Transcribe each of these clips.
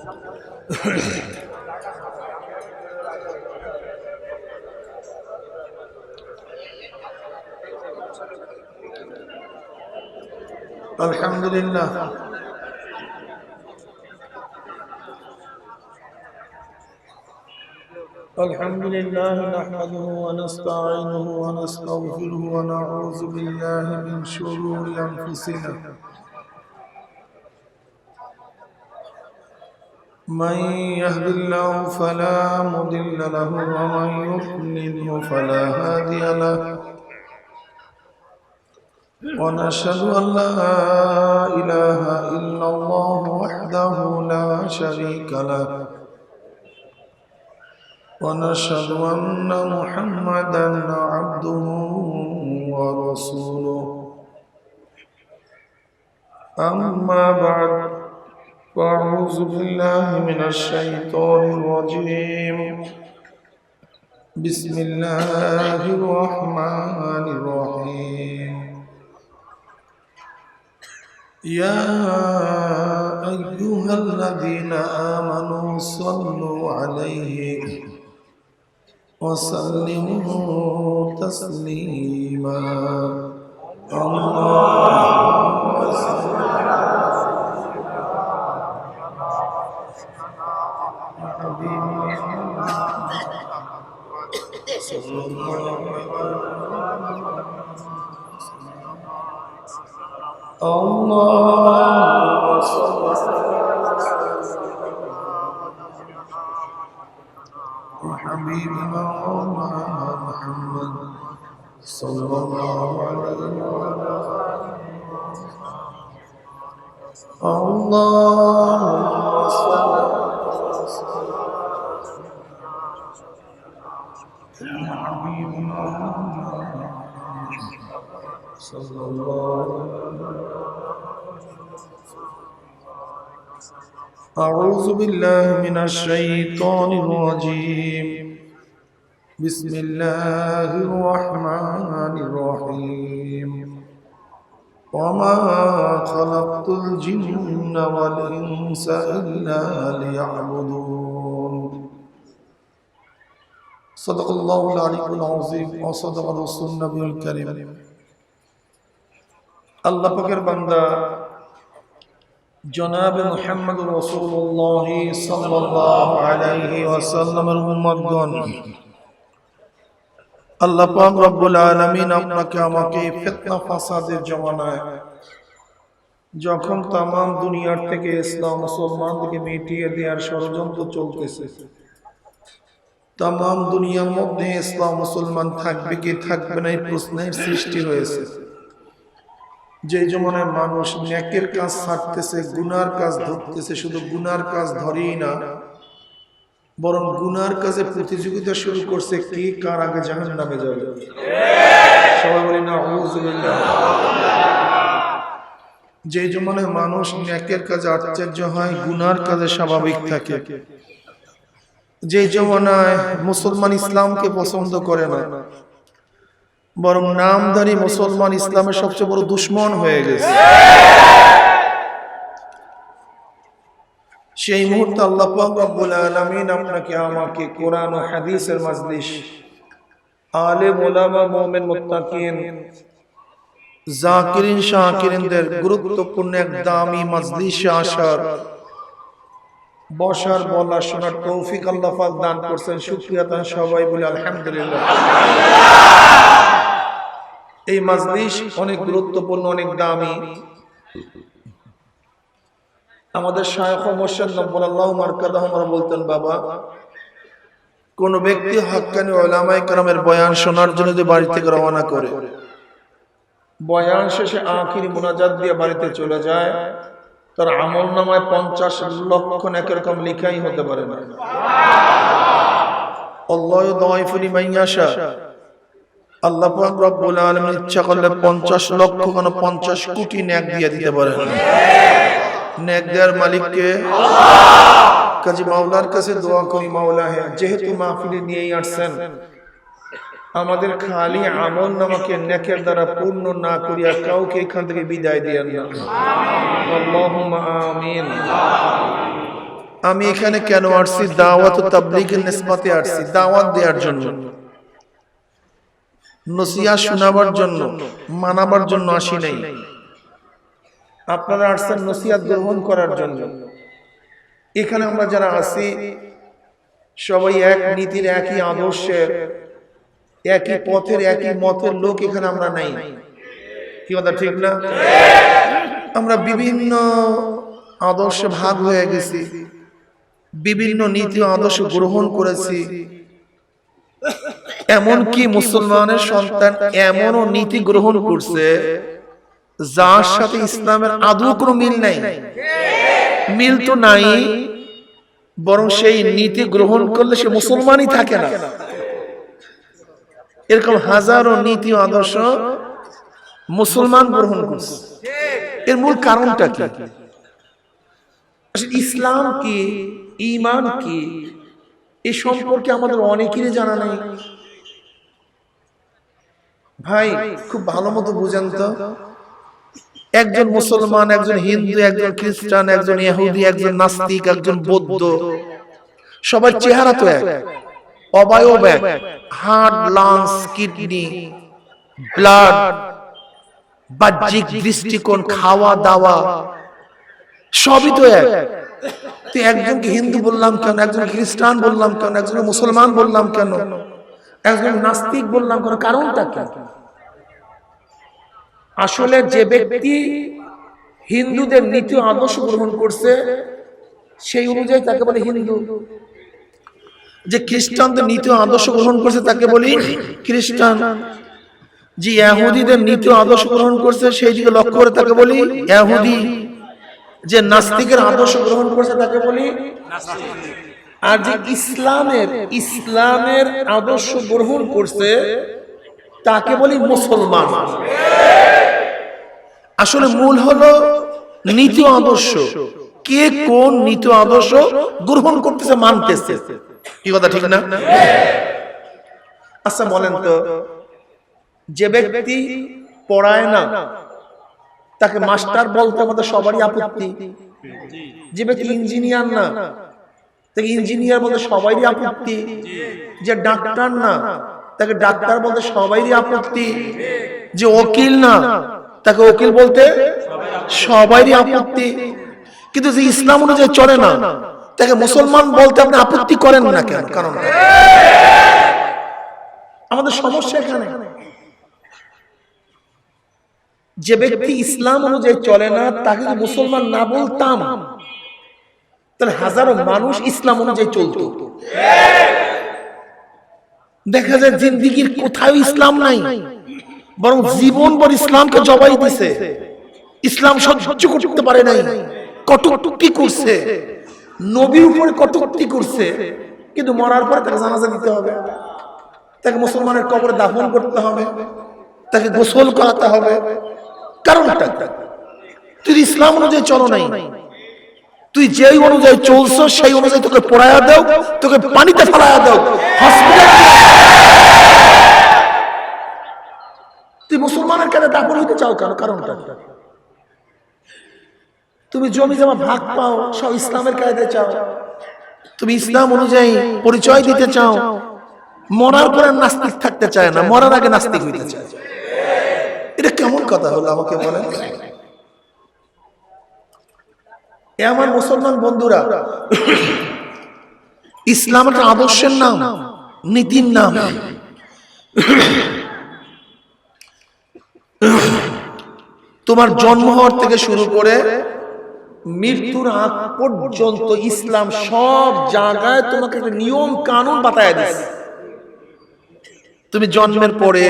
আলহামদুলিল্লাহ الحمد لله نحمده ونستعينه ونستغفره ونعوذ بالله من شرور أنفسنا من يهد الله فلا مضل له ومن يضلل فلا هادي له ونشهد أن لا إله إلا الله وحده لا شريك له ونشهد أن محمدا عبده ورسوله أما بعد فأعوذ بالله من الشيطان الرجيم بسم الله الرحمن الرحيم يا أيها الذين آمنوا صلوا عليه وسلموا تسليما اللهم صل على حبيبنا صلى الله اللهم صل وحبيبنا مولانا محمد صلى الله عليه وسلم اللهم صل وحبيبنا صلى الله عليه وسلم. أعوذ بالله من الشيطان الرجيم بسم الله الرحمن الرحيم وما خلقت الجن والإنس إلا ليعبدون صدق الله العلي العظيم وصدق رسول النبي الكريم الله পাকের বান্দা জনাব মুহাম্মদ রাসূলুল্লাহ সাল্লাল্লাহু আলাইহি ওয়াসাল্লামের উম্মতগণ আল্লাহ পাক রব্বুল আলামিন আপনাকে আমাকে ফিতনা ফাসাদের জমানায় যখন তাম দুনিয়ার থেকে ইসলাম মুসলমানদেরকে মিটিয়ে দেওয়ার ষড়যন্ত্র চলতেছে, তাম দুনিয়ার মধ্যে ইসলাম মুসলমান থাকবে কি থাকবে না এই প্রশ্নের সৃষ্টি হয়েছে। যে জমানায় মানুষ নেকের কাজ ছাড়তেছে, গুনার কাজ ধরতেছে, শুধু গুনার কাজ ধরেই না বরং গুনার কাজে প্রতিযোগিতা শুরু করছে, কি কার আগে জাহান্নামে যাবে। সবাই বলি নাউযুবিল্লাহ। যে জমানায় মানুষ নেকের কাজে আশ্চর্য হয়, গুনার কাজে স্বাভাবিক থাকে, যে জমানায় মুসলমান ইসলামকে পছন্দ করে না বরং নামধারী মুসলমান ইসলামের সবচেয়ে বড় দুশ্মন হয়ে গেছে, সেই মুহূর্তে আল্লাহ পাক রব্বুল আলামিন আপনাকে আমাকে কোরআন ও হাদিসের মাজলিস, আলেম ওলামা মুমিন মুত্তাকিন জাকিরিন শাকিরিনদের গুরুত্বপূর্ণ এক দামি মাজলিসে আসার, বসার, বলা, শোনার তৌফিক আল্লাহ পাক দান করছেন। শুকরিয়া তার সবাই বলে আলহামদুলিল্লাহ। এই মাজলিস অনেক গুরুত্বপূর্ণ, অনেক দামি। আমাদের শায়খ মুর্শিদ নব্বুল্লাহ মারকাদাহ বলতেন, বাবা কোন ব্যক্তি হাক্কানি উলামায়ে কেরামের বয়ান শোনার জন্য যদি বাড়ি থেকে রওনা করে, বয়ান শেষে আখিরি মুনাজাত দিয়ে বাড়িতে চলে যায়, তার আমলনামায় 50 লক্ষ নেকের কম লেখাই হতে পারে না। আল্লাহু দাইফু লিমান ইয়াশা, আল্লাহ পাক রব্বুল আলামিন ইচ্ছা করলে 50 লক্ষ কেন 50 কোটি নেক দিয়ে দিতে পারেন। নেক দেওয়ার মালিক কে? আল্লাহ। কাজী মাওলার কাছে দোয়া করি, মাওলা হে যেহেতু মাহফিলে নিয়েই আসছেন, আমাদের খালি আমল নামাকে নেকের দ্বারা পূর্ণ না করিয়া কাউকে এখান থেকে বিদায় দিয়েন না। আল্লাহুম্মা আমিন। আমি এখানে কেন আসছি? দাওয়াত ও তাবলীগের নিসবতে আসছি, দাওয়াত দেওয়ার জন্য, নসিহত শোনাবার জন্য, মানাবার জন্য আসি নাই। আপনারা আসছেন নসিহত গ্রহণ করার জন্য। এখানে আমরা যারা আছি সবাই এক নীতির, একই আদর্শের, একই পথের, একই মতের লোক এখানে আমরা নাই। কি কথা ঠিক না? আমরা বিভিন্ন আদর্শে ভাগ হয়ে গেছি, বিভিন্ন নীতি আদর্শ গ্রহণ করেছি। এমনকি মুসলমানের সন্তান এমনও নীতি গ্রহণ করছে যার সাথে ইসলামের আদৌ কোনো মিল নাই। মিল তো নাই, বরং সেই নীতি গ্রহণ করলে সে মুসলমানই থাকে না। এরকম হাজারো নীতি আদর্শ মুসলমান গ্রহণ করছে। এর মূল কারণটা কি? ইসলাম কি, ঈমান কি, এ সম্পর্কে আমাদের অনেকেরই জানা নাই। ভাই খুব ভালো মতো বুঝেন তো, একজন মুসলমান, একজন হিন্দু, একজন খ্রিস্টান, একজন ইহুদি, একজন নাস্তিক, একজন বৌদ্ধ, সবার চেহারা তো এক, অবয়ব এক, হার্ট, লাংস, কিডনি, ব্লাড, বাহ্যিক দৃষ্টিকোণ, খাওয়া দাওয়া সবই তো এক। তো একজনকে হিন্দু বললাম কেন, একজন খ্রিস্টান বললাম কেন, একজন মুসলমান বললাম কেন, একজন নাস্তিক বললাম কেন? কারণটা কি? আসলে যে ব্যক্তি হিন্দুদের নীতি আদর্শ গ্রহণ করছে সেই অনুযায়ী তাকে বলে হিন্দু। যে খ্রিস্টানদের নীতি আদর্শ গ্রহণ করছে তাকে বলি খ্রিস্টান। যে ইহুদিদের নীতি আদর্শ গ্রহণ করছে সেই দিকে লক্ষ্য করে তাকে বলি ইহুদি। যে নাস্তিকের আদর্শ গ্রহণ করছে তাকে বলি নাস্তিক। আর যে ইসলামের আদর্শ গ্রহণ করছে তাকে বলি মুসলমান। আসলে মূল হলো নীতি আদর্শ, কে কোন নীতি আদর্শ গ্রহণ করতেছে, মানতেছে। কি কথা ঠিক না? আচ্ছা বলেন তো, যে ব্যক্তি পড়ায় না তাকে মাস্টার বলতে আমাদের সবারই আপত্তি। যে ব্যক্তি ইঞ্জিনিয়ার না তাকে ইঞ্জিনিয়ার বলতে সবারই আপত্তি। যে ডাক্তার না তাকে ডাক্তার বলতে সবারই আপত্তি। যে উকিল না তাকে উকিল বলতে সবারই আপত্তি। কিন্তু যে ইসলাম অনুযায়ী চলে না তাকে মুসলমান বলতে আপনি আপত্তি করেন না কেন? কারণ আমাদের সমস্যা এখানে। যে ব্যক্তি ইসলাম অনুযায়ী চলে না তাকে যদি মুসলমান না বলতাম তাহলে হাজারো মানুষ ইসলাম অনুযায়ী চলতো। দেখা যায় জিন্দেগির কোথাও ইসলাম নাই, বরং জীবন ভর ইসলামকে জবাই দিছে। ইসলাম সহ্য করতে পারে নাই, কটূক্তি করছে, নবীর উপরে কটূক্তি করছে। কিন্তু মরার পরে তাকে জানাজা দিতে হবে, তাকে মুসলমানের কবরে দাফন করতে হবে, তাকে গোসল করাতে হবে। কারণটা তুই ইসলাম অনুযায়ী চলো নাই, তুই যেই অনুযায়ী চলছো সেই অনুযায়ী তোকে পড়ায়া দাও, তোকে পানিতে ফেলায়া দাও, তুই মুসলমানের কাছে দাফন হইতে চাও কেন? কারণটা তুমি জমি জমা ভাগ পাও সব ইসলামের কায়দায় চাও, তুমি ইসলাম অনুযায়ী পরিচয় দিতে চাও। মরার পরে নাস্তিক থাকতে চায় না, মরার আগে নাস্তিক হইতে চায়। এটা কেমন কথা হলো আমাকে বলেন? আমার মুসলমান বন্ধুরা, ইসলাম একটা আদর্শের নাম, নীতির নাম। তোমার জন্ম হওয়ার থেকে শুরু করে মৃত্যুর আগ পর্যন্ত ইসলাম সব জায়গায় তোমাকে একটা নিয়ম কানুন বাতায় দিচ্ছে। তুমি জন্মের পরে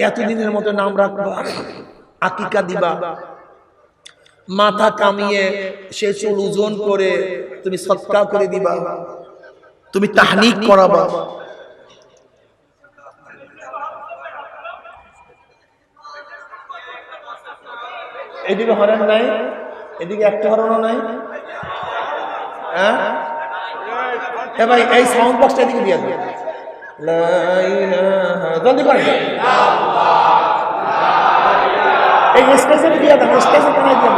এতদিনের মতো নাম রাখবা, আকিকা দিবা, মাথা কামিয়ে সে চুল ওজন করে তুমি সদকা করে দিবা, তুমি তাহনিক করাবা। এদিকে হরেন নাই, এদিকে একটা হরণও নাই। হ্যাঁ ভাই, এই সাউন্ড বক্সটা এদিকে দিয়ে দেন, জলদি করেন। এই স্টেশনে দিয়ে দেন, স্টেশন দিয়ে দেন।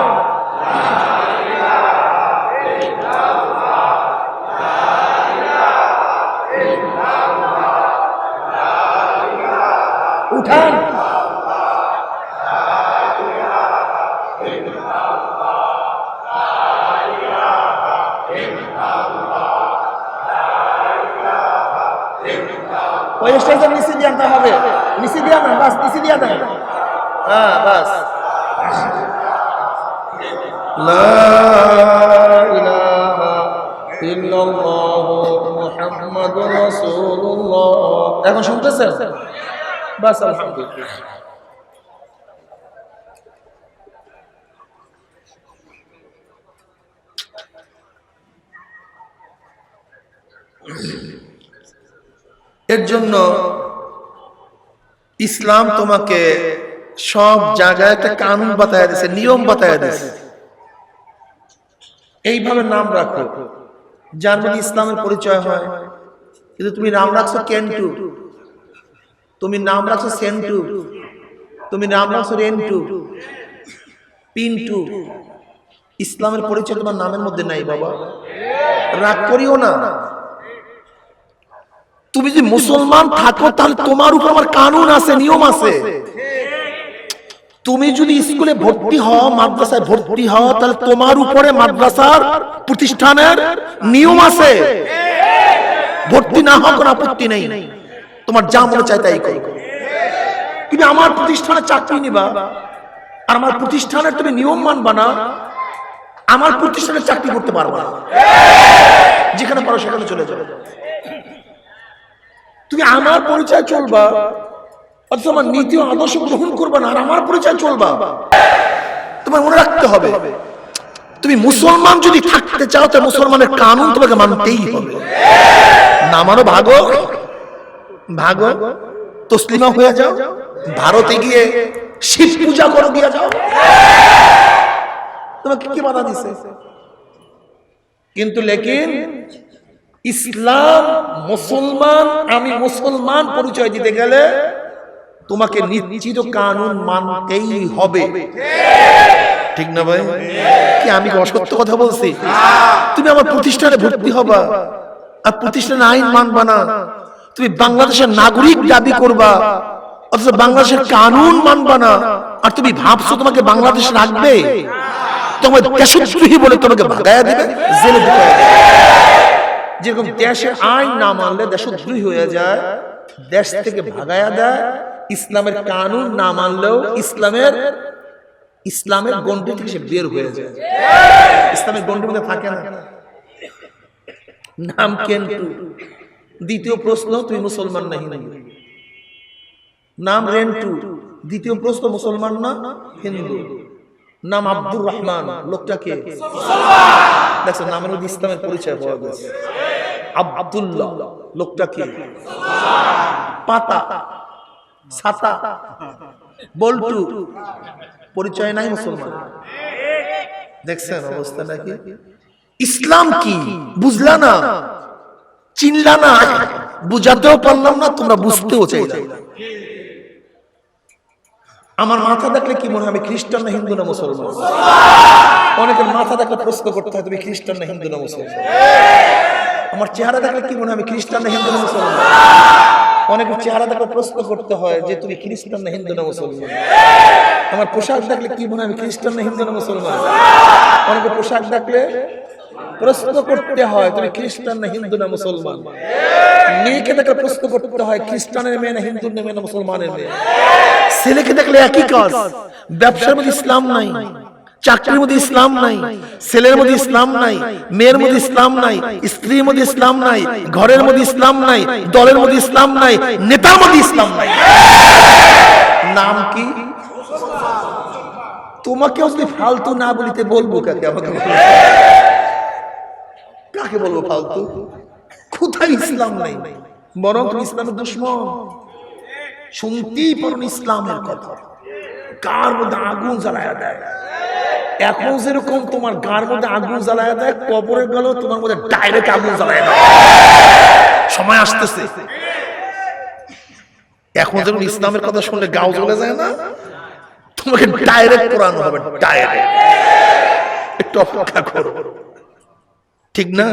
ওই স্টেজের নিচে দিয়ে আনতে হবে, নিচে দিয়ে আনেন, বাস নিচে দিয়ে দেন। হ্যাঁ বাস। লা ইলাহা ইল্লাল্লাহু মুহাম্মাদুর রাসূলুল্লাহ। এখন শুনতেছেন? বাস আলহামদুলিল্লাহ। এর জন্য ইসলাম তোমাকে সব জায়গায় একটা কানুন বাতায় দিয়েছে, নিয়ম বাতায় দিয়েছে। এইভাবে নাম রাখো যার মধ্যে ইসলামের পরিচয় হয়। কিন্তু তুমি নাম রাখছো কেন্টু, তুমি নাম রাখছো সেন্টু, তুমি নাম রাখছো রেন্টু, পিন্টু। ইসলামের পরিচয় তোমার নামের মধ্যে নাই বাবা, রাগ করিও না। তুমি যদি মুসলমান থাকো তাহলে তোমার উপর আমার কানুন আছে, নিয়ম আছে। তুমি যদি স্কুলে ভর্তি হও, মাদ্রাসায় ভর্তি হও, তাহলে তোমার উপরে মাদ্রাসার প্রতিষ্ঠানের নিয়ম আছে। ভর্তি না হওয়ার কোনো আপত্তি নেই, তোমার যা মনে চায় তাই করো। তুমি আমার প্রতিষ্ঠানে চাকরি নিবা আর আমার প্রতিষ্ঠানের তুমি নিয়ম মানবা না, আমার প্রতিষ্ঠানে চাকরি করতে পারবা না। যেখানে পারো সেখানে চলে যাবে। তুমি আমার পরিচয় চলবা অথচ আমার নীতি ও আদর্শ গ্রহণ করবা না, আর আমার পরিচয় চলবা। তোমার মনে রাখতে হবে, তুমি মুসলমান যদি থাকতে চাও তো মুসলমানের কানুন তোমাকে মানতেই হবে। না মানো ভাগো, ভাগো তসলিমা হয়ে যাও, ভারতে গিয়ে শিব পূজা করো, গিয়ে যাও। তোমাকে কি বাধা দিছে? কিন্তু লেকিন ইসলাম মুসলমান, আমি মুসলমান পরিচয় দিতে গেলে তোমাকে নিশ্চিত কানুন মানতেই হবে। ঠিক না ভাই? কি আমি অসত্য কথা বলছি? তুমি আমার প্রতিষ্ঠানে ভর্তি হবা আর প্রতিষ্ঠানে আইন মানবা না, তুমি বাংলাদেশের নাগরিক দাবি করবা অথচ বাংলাদেশের কানুন মানবা না, আর তুমি ভাবছো তোমাকে বাংলাদেশ রাখবে? তোমার দেশদ্রোহী বলে তোমাকে ভাগায়া দিবে, জেলে ঢুকায়া দিবে। যেরকম দেশের আইন না মানলে দেশদ্রোহী হয়ে যায়, দেশ থেকে ভাগায়া দেয়। ইসলামের কানুন না মানলেও ইসলামের গণ্ডি থেকে সে বের হয়ে যায়। ইসলামের গণ্ডির মধ্যে থাকে না। নাম কেন্টু, দ্বিতীয় প্রশ্ন তুমি মুসলমান না হিন্দু। নাম রেন্টু, দ্বিতীয় প্রশ্ন মুসলমান না হিন্দু। নাম আব্দুর রহমান, লোকটা কে? দেখছো নামের মধ্যে ইসলামের পরিচয় পাওয়া গেছে। আব্দুল্লাহ, লোকটা কে? পাতা, ছাতা, বল্টু, পরিচয় নাই মুসলমান। দেখছেন অবস্থাটা কি? ইসলাম কি বুঝলা না, চিনলা না, বুঝাতেও পারলাম না, তোমরা বুঝতেও চাইলা। আমার মাথা দেখলে কি মনে হয় আমি খ্রিস্টান না হিন্দু না মুসলমান? অনেকের মাথা দেখলে প্রশ্ন করতে হয় তুমি খ্রিস্টান না হিন্দু না মুসলমান। আমার চেহারা দেখলে কি মনে হয় আমি খ্রিস্টান না হিন্দু না মুসলমান? অনেকের চেহারা দেখলে প্রশ্ন করতে হয় যে তুমি খ্রিস্টান না হিন্দু না মুসলমান। আমার পোশাক দেখলে কি মনে হয় আমি খ্রিস্টান না হিন্দু না মুসলমান? অনেকের পোশাক দেখলে প্রশ্ন করতে হয় তুমি খ্রিস্টান না হিন্দু না মুসলমান। মেয়েকে দেখলে প্রশ্ন করতে হয় খ্রিস্টানের মেয়ে না হিন্দুর মেয়ে না মুসলমানের মেয়ে। ছেলেকে দেখলে একই কাজ, ব্যবসার মধ্যে ইসলাম নাই, চাকরির মধ্যে ইসলাম নাই, ছেলের মধ্যে ইসলাম নাই, মেয়ের মধ্যে ইসলাম নাই, স্ত্রীর মধ্যে ইসলাম নাই, ঘরের মধ্যে ইসলাম নাই, দলের মধ্যে ইসলাম নাই, নেতার মধ্যে ইসলাম নাই। নাম কি? তোমাকেও যদি ফালতু না বলিতে বলবো কাকে? আমাকে কাকে বলবো ফালতু? কোথায় ইসলাম নাই? বরং তুমি ইসলামের দুশমন। শুনতেই পারো ইসলামের কথা, গার মধ্যে আগুন জ্বালায়া দেয়। এখন যেরকম তোমার গার মধ্যে আগুন জ্বালায়া দেয়, কবরে গেল তোমার মধ্যে ডাইরেক্ট আগুন জ্বালায়া দেয়। সময় আসতেছে, এখন যেরকম ইসলামের কথা শুনলে গাও জ্বলে যায় না, তোমাকে ডাইরেক্ট কোরআন হবে, ডাইরেক্ট। একটু অপেক্ষা করো, ঠিক না?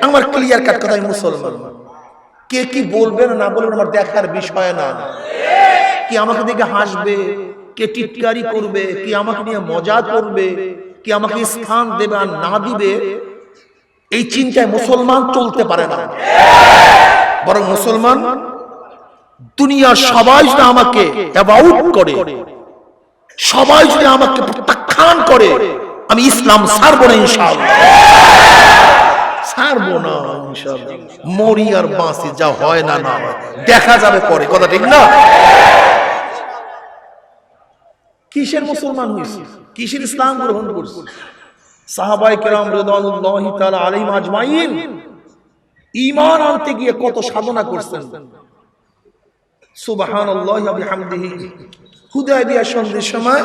আমার ক্লিয়ার কাট কথা, আমি মুসলমান। কে কি বলবে না বলবে আমার দেখার বিষয় না। কি আমাকে দেখে হাসবে, কে টিটকারি করবে, কি আমাকে নিয়ে মজা করবে, কি আমাকে স্থান দেবে আর না দিবে, এই চিন্তায় মুসলমান চলতে পারে না। বরং মুসলমান দুনিয়ার সবাই যদি আমাকে অ্যাবাউট করে, সবাই যদি আমাকে প্রত্যাখ্যান করে, আমি ইসলাম ছাড়বো না ইনশাআল্লাহ, ছাড়বো না ইনশাআল্লাহ। মরি আর বাঁচি, যা হয় না না হয় দেখা যাবে পরে, কথা ঠিক না? কিসের মুসলমান হয়েছে, কিসের ইসলাম গ্রহণ করছে? সাহাবায়ে কেরাম রিদওয়ানুল্লাহি তাআলা আলাইহিম আজমাইন ঈমান আনতে গিয়ে কত সাধনা করছেন। সুবহানাল্লাহি ওয়া বিহামদিহি। হুদায়বিয়া সন্ধির সময়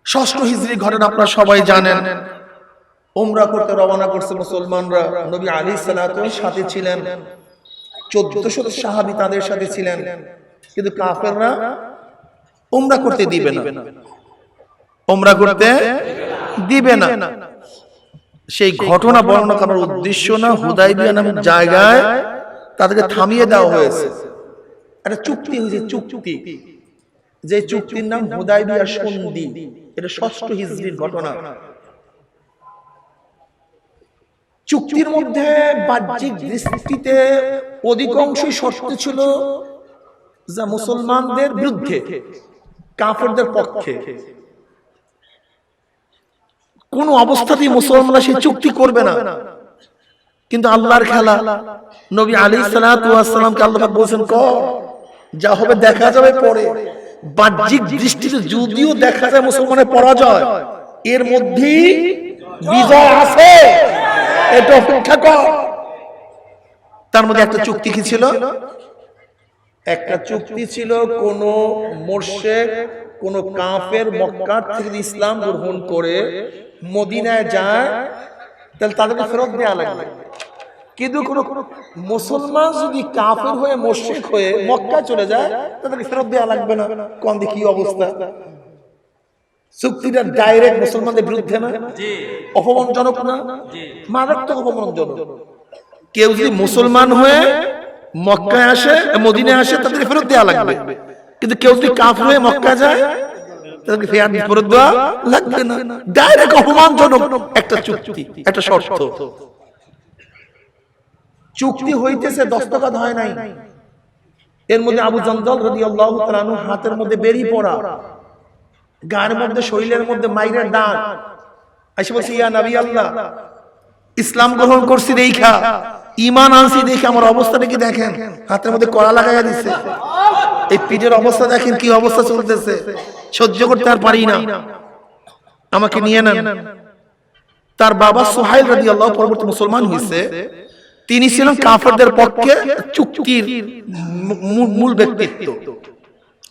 ৬ষ্ঠ হিজরি ঘটনা আপনারা সবাই জানেন। উমরা করতে রওনা করছে মুসলমানরা। নবী আলাইহিস সালাতু সাথে ছিলেন, ১৪০০ সাহাবী তাদের সাথে ছিলেন, কিন্তু কাফেররা উমরা করতে দিবে না, উমরা করতে দিবে না। সেই ঘটনা বর্ণনা করার উদ্দেশ্য না, হুদায়বিয়া নামের জায়গায় তাদেরকে থামিয়ে দেওয়া হয়েছে। একটা চুক্তি হয়েছে, চুক্তি, যে চুক্তির নাম হুদায়বিয়া সন্ধি। এটা ৬ষ্ঠ হিজরির ঘটনা। চুক্তির মধ্যে বাহ্যিক দৃষ্টিতে অধিকাংশই শর্ত ছিল যা মুসলমানদের বিরুদ্ধে, কাফেরদের পক্ষে। কোন অবস্থাতেই মুসলমানরা সেই চুক্তি করবে না। কিন্তু আল্লাহর খেলা, নবী আলাইহিস সালাতু ওয়াস সালামকে আল্লাহ পাক বলেন, কর, যা হবে দেখা যাবে পরে। বাহ্যিক দৃষ্টিতে যদিও দেখা যায় মুসলমানের পরাজয়, এর মধ্যেই বিজয় আছে, এটা অপেক্ষা কর। তার মধ্যে একটা চুক্তি কি ছিল? একটা চুক্তি ছিল, কোন মুশরিক, কোন কাফের মক্কা থেকে ইসলাম গ্রহণ করে মদিনায় যায়, তাহলে তাদেরকে ফেরত দেওয়া লাগবে। কিন্তু কোন মুসলমান যদি কাফের হয়ে মুশরিক হয়ে মক্কা চলে যায়, তাদেরকে ফেরত দেওয়া লাগবে না। কোন দিকে কি অবস্থা? চুক্তিটা ডাইরেক্ট মুসলমানদের বিরুদ্ধে না? অপমানজনক না? মারাত্মক অপমানজনক। কেউ যদি মুসলমান হয়ে মক্কায় আসে, মদিনায় আসে, তাদেরকে ফেরত দেওয়া লাগবে। কিন্তু কেউ যদি কাফের হয়ে মক্কা যায়, তাদেরকে ফেরত দেওয়া লাগবে না। ডাইরেক্ট অপমানজনক একটা চুক্তি, একটা শর্ত। চুক্তি হইতেছে, দস্তখত হয় নাই। এর মধ্যে আবু জান্দাল রাদিয়াল্লাহু তাআলা আনহু হাতের মধ্যে বেরি পড়া, গায়ের মধ্যে, শরীরের মধ্যে মাইরের দাগ। আইসা বলছে, ইয়া নবী আল্লাহ, ইসলাম গ্রহণ করছি দেখা, ঈমান আনছি দেখে আমার অবস্থাটা কি দেখেন। হাতের মধ্যে কড়া লাগাইয়া দিছে, এই পিঠের অবস্থা দেখেন কি অবস্থা চলতেছে, সহ্য করতে আর পারি না, আমাকে নিয়ে নেন। তার বাবা সুহাইল রাদিয়াল্লাহু পরবর্তী মুসলমান হয়েছে। তিনি ছিলেন কাফেরদের পক্ষে চুক্তির মূল ব্যক্তিত্ব।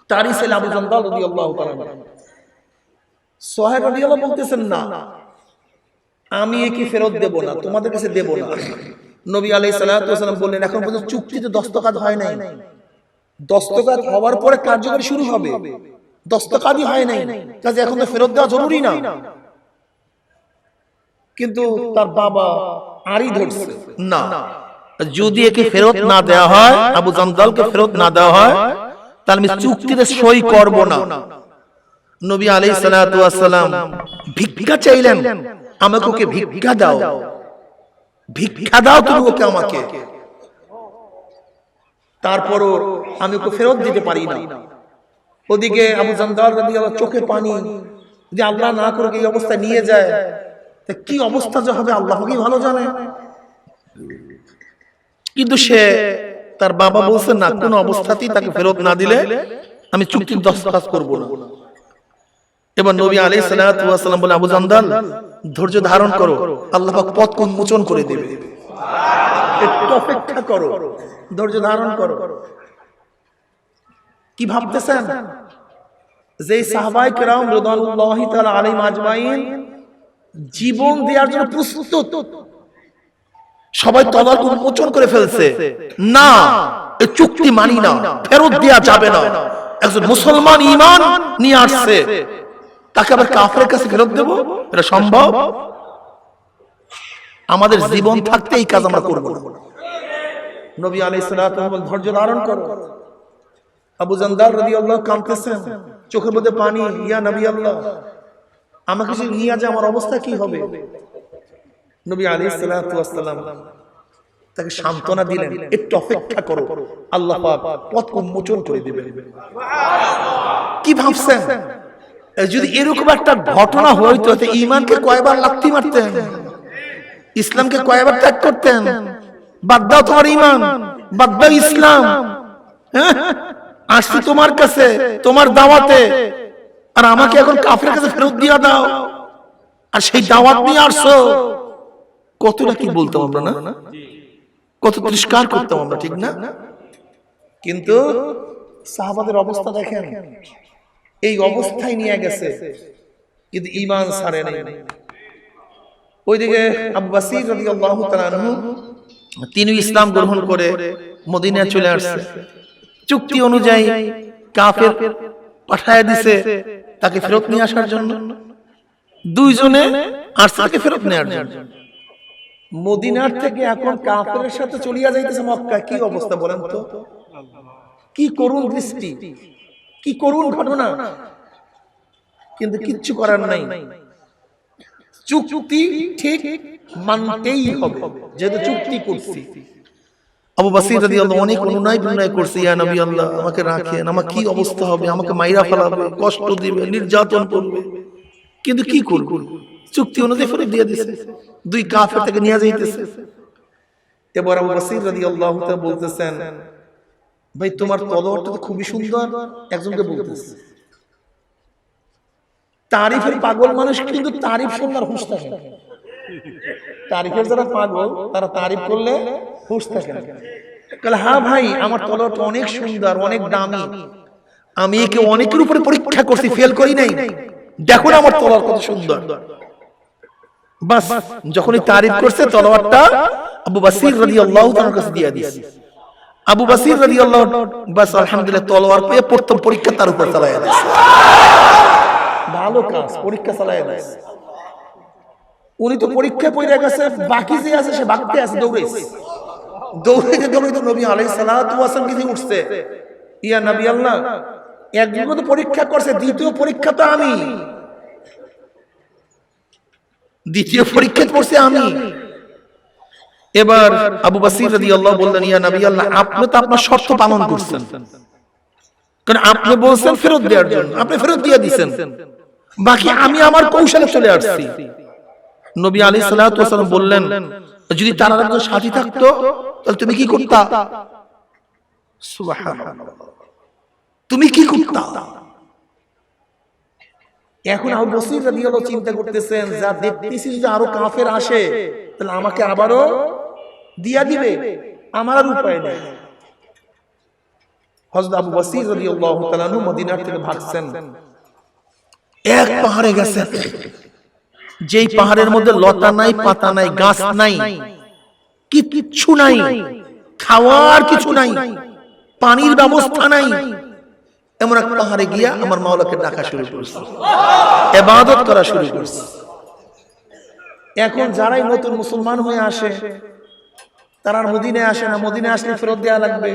তারই ছেলে আবু জান্দাল রাদিয়াল্লাহু তাআলা। সুহাইল রাদিয়াল্লাহু বলতেছেন, না, আমি একে ফেরত দেব না, তোমাদের কাছে দেব না। নবী আলাইহিস সালাতু ওয়াস সালাম বললেন, এখন পর্যন্ত চুক্তিতে দস্তখত হয় নাই, দস্তখত হওয়ার পরে কার্যকরী শুরু হবে, দস্তখতই হয় নাই, কাজে এখন তো ফেরত দেওয়া জরুরি না। কিন্তু তার বাবা আড়ি ধরছে, না, যদি একে ফেরত না দেওয়া হয়, আবু জান্দালকে ফেরত না দেওয়া হয়, তাহলে আমি চুক্তিতে সই করব না। নবী আলাইহিস সালাতু ওয়াস সালাম ভিক্ষা চাইলেন, আমাকে ওকে ভিক্ষা দাও, ভিক্ষা দাও তুমি ওকে আমাকে, তারপরও আমি ওকে ফেরত দিতে পারি না। ওদিকে আবু জান্দাল রাদিয়াল্লাহু চোখে পানি, যে আল্লাহ না করে এই অবস্থা নিয়ে যায়, তা কি অবস্থা যে হবে আল্লাহই ভালো জানে। কিন্তু সে, তার বাবা বলছে, না, কোন অবস্থাতেই তাকে ফেরত না দিলে আমি চুক্তির দস্তখত করব না। এবার নবী আলাইহিস সালাতু ওয়াস সালাম বলে, আবু জান্দাল, ধৈর্য ধারণ করো, আল্লাহ পাক পথ উন্মোচন করে দেবে, একটু অপেক্ষা করো, ধৈর্য ধারণ করো। কি ভাবতেছেন যে সাহাবায়ে কেরাম রিদওয়ানুল্লাহি তাআলা আলাইহিম আজমাইন জীবন দেওয়ার জন্য প্রস্তুত, সবাই তলোয়ার উন্মোচন করে ফেলছে, না, এই চুক্তি মানি না, ফেরত দেওয়া যাবে না। একজন মুসলমান ঈমান নিয়ে আসছে, তাকে আবার কাফেরের কাছে ফেরত দেব, এটা সম্ভব? আমাদের জীবন থাকতে এই কাজ আমরা করব না। নবী আলাইহিস সালাতু ওয়াস সালাম ধৈর্য ধারণ করো। আবু জান্দাল রাদিয়াল্লাহু কাঁদতেছেন, চোখের মধ্যে পানি, ইয়া নবী আল্লাহ আমাকে যদি নিয়ে যায় আমার অবস্থা কি হবে? নবী আলাইহিস সালাতু ওয়াস সালাম তাকে সান্ত্বনা দিলেন, একটু অপেক্ষা করো, আল্লাহ পাক পথ উন্মোচন করে দিবেন। কি ভাবছেন যদি এরকম একটা ঘটনা হইতো, তো ঈমানকে কয়বার লাথি মারতেন, ইসলামকে কয়বার ত্যাগ করতেন? বাদ দাও তোমার ঈমান, বাদ দাও ইসলাম, হ্যাঁ আসছি তোমার কাছে তোমার দাওয়াতে, আর আমাকে এখন কাফেরের কাছে ফেরত দিয়া দাও, আর সেই দাওয়াত নিয়ে আসছো। কতটা কি বলতাম আমরা, না কত তিরস্কার করতাম আমরা, ঠিক না? কিন্তু সাহাবাদের অবস্থা দেখেন, এই অবস্থায় নিয়ে গেছে কিন্তু ঈমান ছাড়ে নাই। ওইদিকে আবু বসির রাদিয়াল্লাহু তাআলা আনহু তিনি ইসলাম গ্রহণ করে মদিনায় চলে আসছে। চুক্তি অনুযায়ী কাফের পাঠায় দিছে তাকে ফেরত নিয়ে আসার জন্য, দুইজনে আসছে তাকে ফেরত নেওয়ার জন্য। মদিনার থেকে এখন কাফেরের সাথে চলিয়া যাইতেছে মক্কা। কি অবস্থা বলেন তো, কি করুণ দৃষ্টি, কি করুণ ঘটনা। কিন্তু কিচ্ছু করার নাই, চুক্তি ঠিক মানতেই হবে, যেহেতু চুক্তি করছি। আবু বসির রাদিয়াল্লাহু অনেক অনুনয় বিনয় করছে, ইয়া নবী আল্লাহ আমাকে রাখেন, আমার কি অবস্থা হবে, আমাকে মাইরা ফেলাবে, কষ্ট দিবে, নির্যাতন করবে, কিন্তু কি করব? চুক্তি অনুযায়ী ফেরত দিয়ে দিছে, দুই কাফের থেকে নিয়ে যাইতেছে। এবার আবু বসির রাদিয়াল্লাহু তাআলা বলতেছেন, ভাই তোমার তলোয়ারটা তো খুবই সুন্দর। একজনকে বলতেছে, তারিফের পাগল মানুষ কিন্তু তারিফ শুনবার হুঁশ থাকে না। তারিফের যারা পাগল তারা তারিফ করলে হুঁশ থাকে না। বলে হ্যাঁ ভাই আমার তলোয়ারটা অনেক সুন্দর, অনেক দামি, আমি একে অনেকের উপরে পরীক্ষা করছি, ফেল করি নাই, দেখো না আমার তলোয়ার কত সুন্দর। বাস যখনই তারিফ করছে তলোয়ারটা আবু বসির রাদিয়াল্লাহু তাআলার কাছে দিয়ে দিয়েছে। আবু বসির রাদিয়াল্লাহু বাস আলহামদুলিল্লাহ তলোয়ার পেয়ে প্রথম পরীক্ষা তার উপর চালায়া দিয়েছে। ভালো কাজ, পরীক্ষা চালায়া দিয়েছে। উনি তো পরীক্ষায় পড়ে গেছে, বাকি যে আছে সে বাগতে আছে, দৌড়াইছে, দৌড়াইতে দৌড়াইতে নবী আলাইহিস সালাতু ওয়াস সালাম কাছে উঠছে, ইয়া নবী আল্লাহ একজন তো পরীক্ষা করছে, দ্বিতীয় পরীক্ষা তো আমি, দ্বিতীয় পরীক্ষা পড়ছে আমি। এবার আবু বসির রাদিয়াল্লাহু বললেন, ইয়া নবী আল্লাহ আপনি তো আপনার শর্ত পালন করছেন, কারণ আপনি বলছেন ফেরত দেওয়ার জন্য, আপনি ফেরত দিয়ে দিয়েছেন, বাকি আমি আমার কৌশলে চলে আসছি। নবী আলাইহিস সালাতু ওয়াস সালাম বললেন, যদি তার একজন সাথী থাকতো তাহলে তুমি কি করতা? সুবহানাল্লাহ, তুমি কি করতা? এখন আবু বসির রাদিয়াল্লাহু চিন্তা করতেছেন, যা দেখতেছি যদি আরো কাফের আসে তাহলে আমাকে আবারও দিয়া দিবে, আমার আর উপায় নেই। হযরত আবু বসির রাদিয়াল্লাহু তাআলা আনহু মদিনা থেকে ভাগছেন, এক পাহাড়ে গেছেন, যেই পাহাড়ের মধ্যে লতা নাই, পাতা নাই, গাছ নাই, কিচ্ছু নাই, খাওয়ার কিছু নাই, পানির ব্যবস্থা নাই, এমন এক পাহাড়ে গিয়া আমার মাওলাকে ডাকা শুরু করছে, ইবাদত করা শুরু করছে। এখন যারাই নতুন মুসলমান হয়ে আসে তারা মদিনায় আসে না, মদিনায় আসলে ফেরত দেওয়া লাগবে।